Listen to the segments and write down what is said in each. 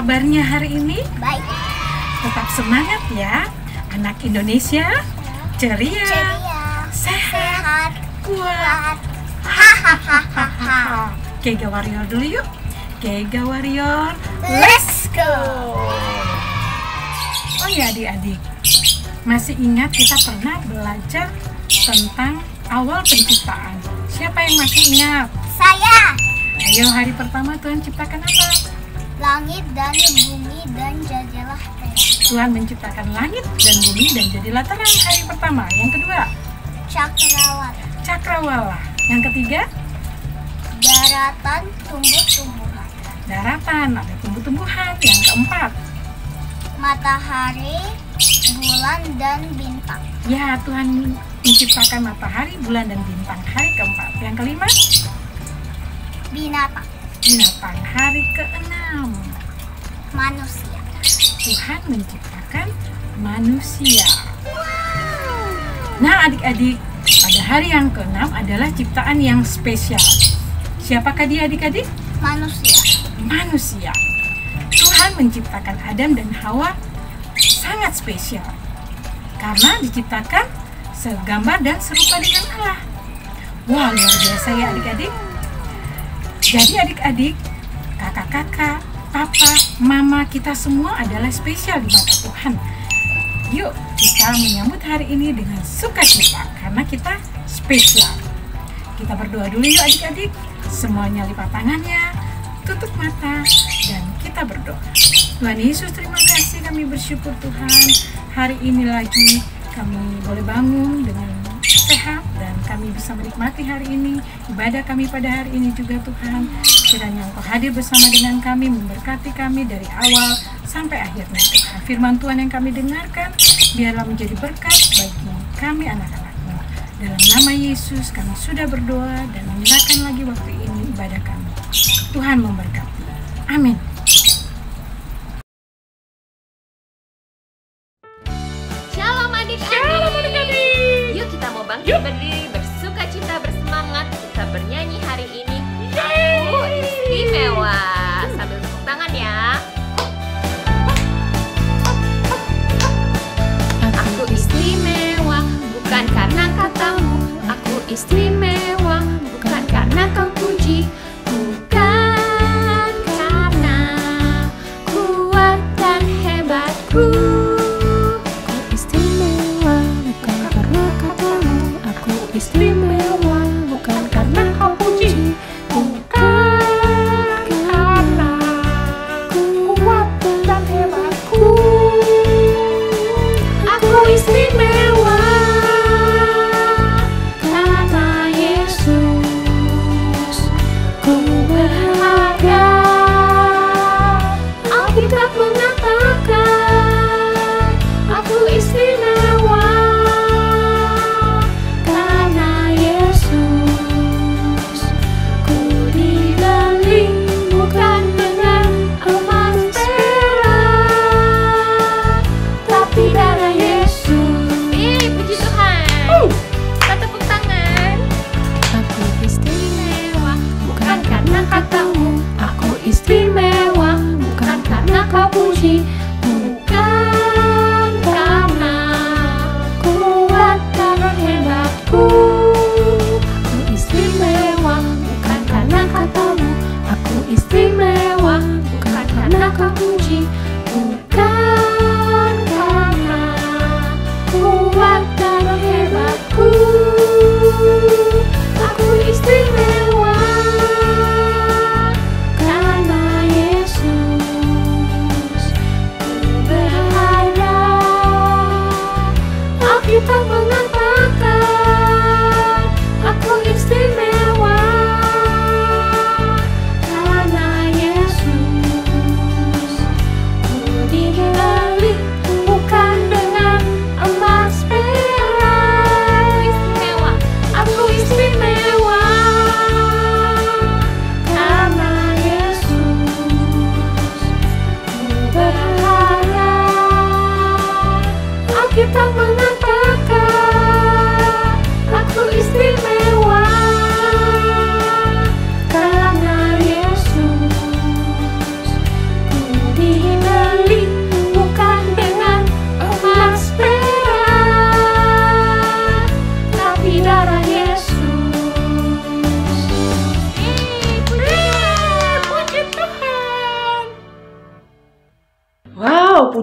kabarnya hari ini? Baik. Tetap semangat ya, anak Indonesia. Ceria, sehat, kuat. Hahaha. Kega Warrior dulu yuk. Kega Warrior, Let's go. Oh ya adik-adik, masih ingat kita pernah belajar tentang awal penciptaan? Siapa yang masih ingat? Saya. Ayo, hari pertama Tuhan ciptakan apa? Langit dan bumi dan jadilah terang. Tuhan menciptakan langit dan bumi dan jadilah terang hari pertama. Yang kedua, Cakrawala. cakrawala. Yang ketiga, Daratan, tumbuh-tumbuhan. daratan, ada tumbuh-tumbuhan. Yang keempat, Matahari, bulan dan bintang. ya Tuhan menciptakan matahari, bulan, dan bintang hari keempat. Yang kelima, Binatang, binatang hari keenam. manusia. Tuhan menciptakan manusia. Nah adik-adik, pada hari yang keenam adalah ciptaan yang spesial. Siapakah dia adik-adik? Manusia. Manusia. Tuhan menciptakan Adam dan Hawa sangat spesial karena diciptakan segambar dan serupa dengan Allah. Wah, luar biasa ya adik-adik. Jadi adik-adik, kakak-kakak, papa, mama, kita semua adalah spesial di mata Tuhan. Yuk kita menyambut hari ini dengan sukacita karena kita spesial. Kita berdoa dulu yuk adik-adik. Semuanya lipat tangannya, tutup mata, dan kita berdoa. Tuhan Yesus, terima kasih, kami bersyukur Tuhan. Hari ini lagi kami boleh bangun dengan sehat dan kami bisa menikmati hari ini. Ibadah kami pada hari ini juga Tuhan. Kiranya Engkau hadir bersama dengan kami, memberkati kami dari awal sampai akhirnya Tuhan. Firman Tuhan yang kami dengarkan biarlah menjadi berkat bagi kami anak-anak-Mu. Dalam nama Yesus kami sudah berdoa dan menyerahkan lagi waktu ini ibadah kami. Tuhan memberkati. Amin. Shalom adik-adik. Yuk kita mau bangkit berdiri, bersuka cita, bersemangat. Kita bernyanyi hari ini. Aku istimewa. Sambil tepuk tangan ya. Aku istimewa, bukan karena katamu. Aku istimewa, bukan karena kau puji. Bukan karena kuat dan hebatku. Aku istimewa, bukan karena katamu. Aku istimewa, bukan karena kau puji. Bukan karena kuat dan hebatku. Aku istimewa Karena Yesus, ku berharga. Alkitab mengatakan Aku istimewa karena Yesus. Ku dibeli bukan dengan emas perak, tapi darah Yesus. puji Tuhan. Kita tepuk tangan. Aku istimewa bukan karena katamu. Aku istimewa bukan karena kau puji. Bukan karena kuat dan hebatku. Aku istimewa bukan karena katamu. Aku istimewa bukan karena kau puji. Bukan karena kuat dan hebatku. Aku istimewa karena Yesus.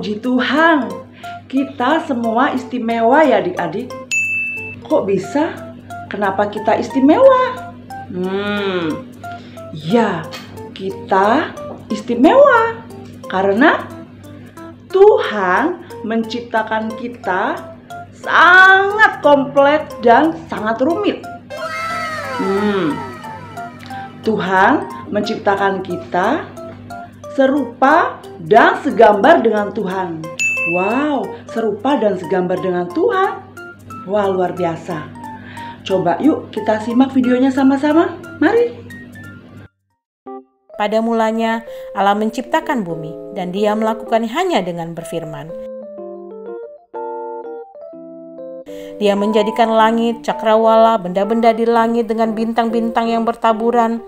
Puji Tuhan, kita semua istimewa ya adik-adik. Kok bisa? Kenapa kita istimewa? Ya, kita istimewa karena Tuhan menciptakan kita sangat kompleks dan sangat rumit. Tuhan menciptakan kita serupa dan segambar dengan Tuhan. Wow, serupa dan segambar dengan Tuhan. Wah, luar biasa. Coba yuk kita simak videonya sama-sama. Mari. Pada mulanya Allah menciptakan bumi dan Dia melakukannya hanya dengan berfirman. Dia menjadikan langit, cakrawala, benda-benda di langit dengan bintang-bintang yang bertaburan.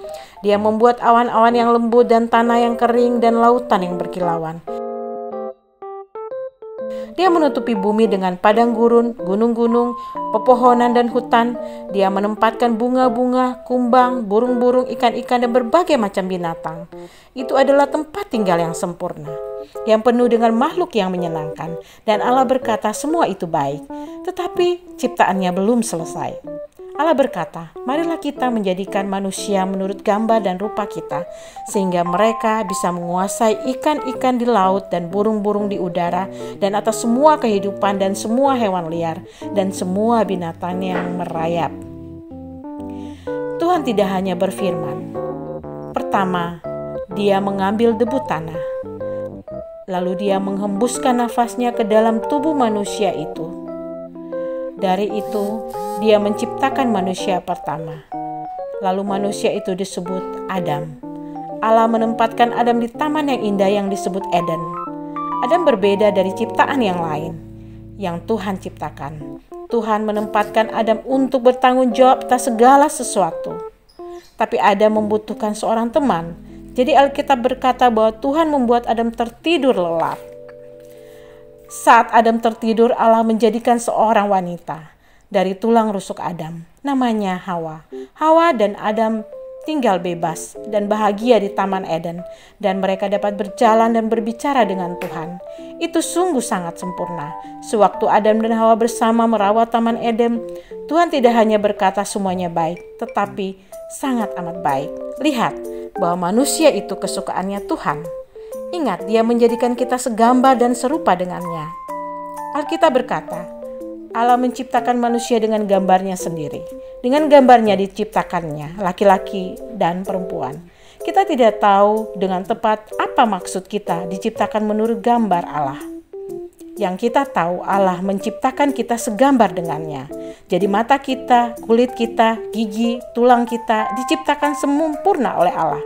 Dia membuat awan-awan yang lembut dan tanah yang kering dan lautan yang berkilauan. Dia menutupi bumi dengan padang gurun, gunung-gunung, pepohonan dan hutan. Dia menempatkan bunga-bunga, kumbang, burung-burung, ikan-ikan dan berbagai macam binatang. Itu adalah tempat tinggal yang sempurna, yang penuh dengan makhluk yang menyenangkan. Dan Allah berkata semua itu baik, tetapi ciptaannya belum selesai. Allah berkata, marilah kita menjadikan manusia menurut gambar dan rupa kita, sehingga mereka bisa menguasai ikan-ikan di laut dan burung-burung di udara, dan atas semua kehidupan dan semua hewan liar, dan semua binatang yang merayap. Tuhan tidak hanya berfirman. Pertama, Dia mengambil debu tanah. Lalu Dia menghembuskan nafasnya ke dalam tubuh manusia itu. Dari itu, Dia menciptakan manusia pertama. Lalu manusia itu disebut Adam. Allah menempatkan Adam di taman yang indah yang disebut Eden. Adam berbeda dari ciptaan yang lain yang Tuhan ciptakan. Tuhan menempatkan Adam untuk bertanggung jawab atas segala sesuatu. Tapi Adam membutuhkan seorang teman. Jadi Alkitab berkata bahwa Tuhan membuat Adam tertidur lelap. Saat Adam tertidur, Allah menjadikan seorang wanita dari tulang rusuk Adam, namanya Hawa. Hawa dan Adam tinggal bebas dan bahagia di Taman Eden, dan mereka dapat berjalan dan berbicara dengan Tuhan. Itu sungguh sangat sempurna. Sewaktu Adam dan Hawa bersama merawat Taman Eden, Tuhan tidak hanya berkata semuanya baik, tetapi sangat amat baik. Lihat bahwa manusia itu kesukaannya Tuhan. Ingat, Dia menjadikan kita segambar dan serupa dengannya. Alkitab berkata, Allah menciptakan manusia dengan gambarnya sendiri. Dengan gambarnya diciptakannya, laki-laki dan perempuan. Kita tidak tahu dengan tepat apa maksud kita diciptakan menurut gambar Allah. Yang kita tahu, Allah menciptakan kita segambar dengannya. Jadi mata kita, kulit kita, gigi, tulang kita diciptakan sempurna oleh Allah.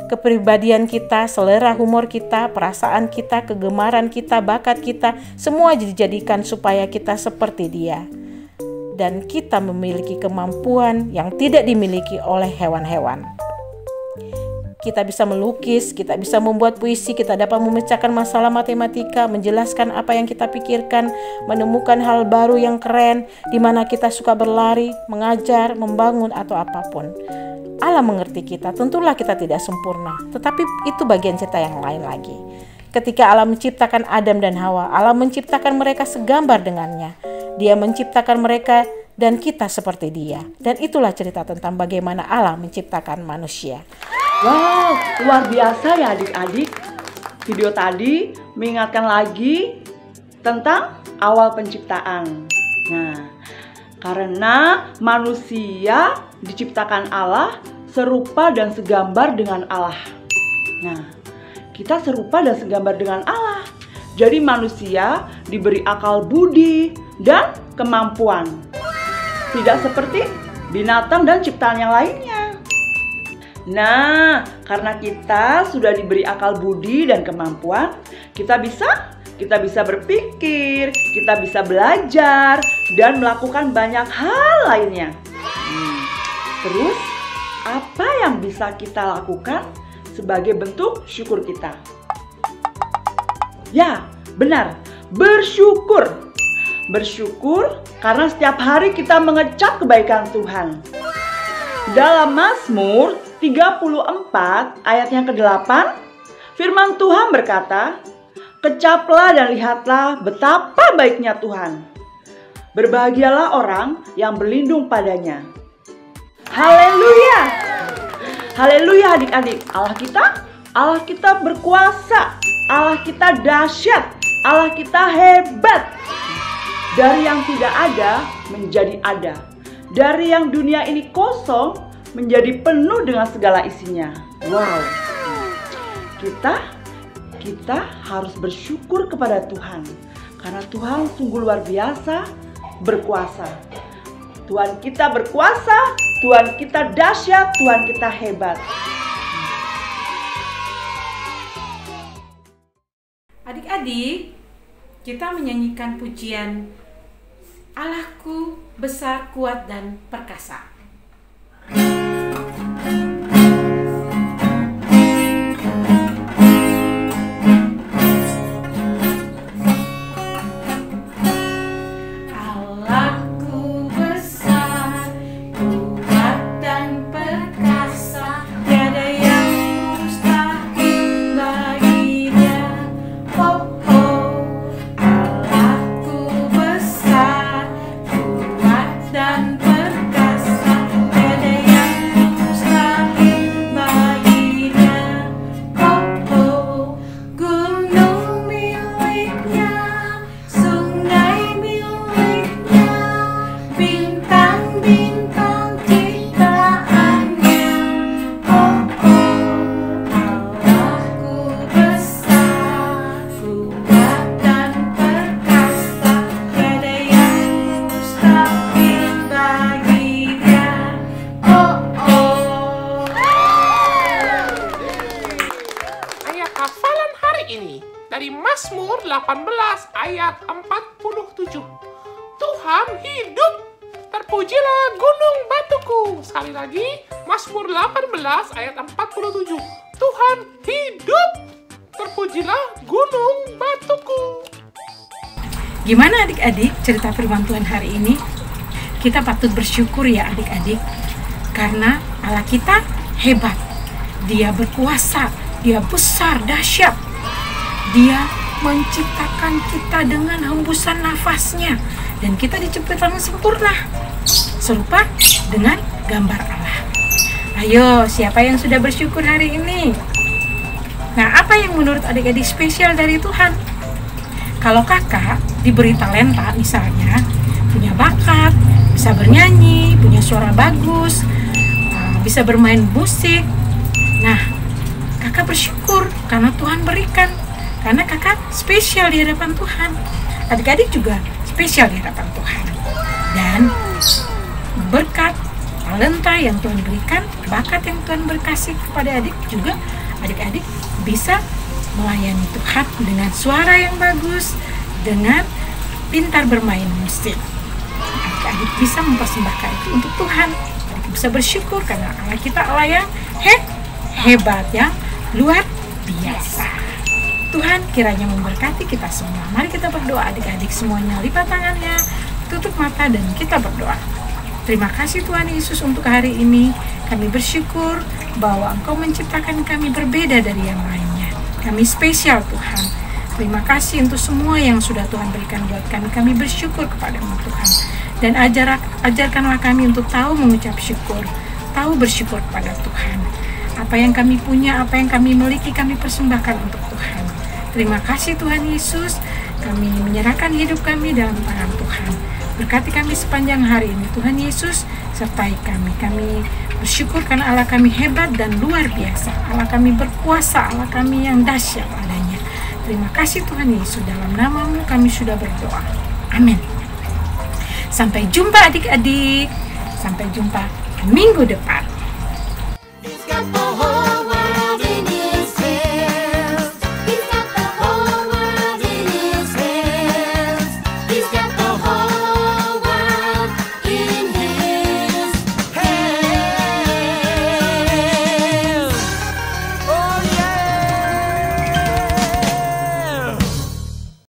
Kepribadian kita, selera humor kita, perasaan kita, kegemaran kita, bakat kita, semua dijadikan supaya kita seperti Dia. Dan kita memiliki kemampuan yang tidak dimiliki oleh hewan-hewan. Kita bisa melukis, kita bisa membuat puisi, kita dapat memecahkan masalah matematika, menjelaskan apa yang kita pikirkan, menemukan hal baru yang keren, di mana kita suka berlari, mengajar, membangun, atau apapun. Allah mengerti kita, tentulah kita tidak sempurna, tetapi itu bagian cerita yang lain lagi. Ketika Allah menciptakan Adam dan Hawa, Allah menciptakan mereka segambar dengannya. Dia menciptakan mereka dan kita seperti Dia. Dan itulah cerita tentang bagaimana Allah menciptakan manusia. Wow, luar biasa ya adik-adik. Video tadi mengingatkan lagi tentang awal penciptaan. Nah, karena manusia diciptakan Allah serupa dan segambar dengan Allah. Nah, kita serupa dan segambar dengan Allah. Jadi manusia diberi akal budi dan kemampuan. Tidak seperti binatang dan ciptaan yang lainnya. Nah, karena kita sudah diberi akal budi dan kemampuan, kita bisa berpikir, kita bisa belajar, dan melakukan banyak hal lainnya. Terus, apa yang bisa kita lakukan sebagai bentuk syukur kita? Ya, benar, bersyukur. Bersyukur karena setiap hari kita mengecap kebaikan Tuhan. Dalam Mazmur 34 ayat yang ke-8, firman Tuhan berkata, Kecaplah dan lihatlah betapa baiknya Tuhan. Berbahagialah orang yang berlindung padanya. Haleluya! Haleluya adik-adik. Allah kita berkuasa. Allah kita dahsyat. Allah kita hebat. Dari yang tidak ada menjadi ada. Dari yang dunia ini kosong menjadi penuh dengan segala isinya. Wow. Kita harus bersyukur kepada Tuhan. Karena Tuhan sungguh luar biasa berkuasa. Tuhan kita berkuasa, Tuhan kita dahsyat, Tuhan kita hebat. Adik-adik, kita menyanyikan pujian Allahku besar, kuat, dan perkasa. Dari Mazmur 18 ayat 47. Tuhan hidup, terpujilah gunung batuku. Sekali lagi, Mazmur 18 ayat 47. Tuhan hidup, terpujilah gunung batuku. Gimana adik-adik cerita firman Tuhan hari ini? Kita patut bersyukur ya adik-adik. Karena Allah kita hebat. Dia berkuasa, Dia besar, dahsyat. Dia menciptakan kita dengan hembusan nafasnya. Dan kita diciptakan sempurna. Serupa dengan gambar Allah. Ayo, siapa yang sudah bersyukur hari ini? Nah, apa yang menurut adik-adik spesial dari Tuhan? Kalau kakak diberi talenta misalnya, punya bakat, bisa bernyanyi, punya suara bagus, bisa bermain musik. Nah, kakak bersyukur karena Tuhan berikan. Karena kakak spesial di hadapan Tuhan. Adik-adik juga spesial di hadapan Tuhan. Dan berkat, talenta yang Tuhan berikan, bakat yang Tuhan berkasih kepada adik juga, adik-adik bisa melayani Tuhan dengan suara yang bagus, dengan pintar bermain musik. Adik-adik bisa mempersembahkan itu untuk Tuhan. Adik bisa bersyukur karena Allah kita Allah yang hebat, yang luar biasa. Tuhan kiranya memberkati kita semua. Mari kita berdoa adik-adik semuanya. Lipat tangannya, tutup mata dan kita berdoa. Terima kasih Tuhan Yesus untuk hari ini. Kami bersyukur bahwa Engkau menciptakan kami berbeda dari yang lainnya. Kami spesial Tuhan. Terima kasih untuk semua yang sudah Tuhan berikan buat kami. Kami bersyukur kepada-Mu Tuhan. Dan ajarkanlah kami untuk tahu mengucap syukur. Tahu bersyukur kepada Tuhan. Apa yang kami punya, apa yang kami miliki, kami persembahkan untuk Tuhan. Terima kasih Tuhan Yesus. Kami menyerahkan hidup kami dalam tangan Tuhan. Berkati kami sepanjang hari ini Tuhan Yesus. Sertai kami. Kami bersyukur karena Allah kami hebat dan luar biasa. Allah kami berkuasa. Allah kami yang dahsyat adanya. Terima kasih Tuhan Yesus. Dalam nama-Mu kami sudah berdoa. Amin. Sampai jumpa adik-adik. Sampai jumpa minggu depan.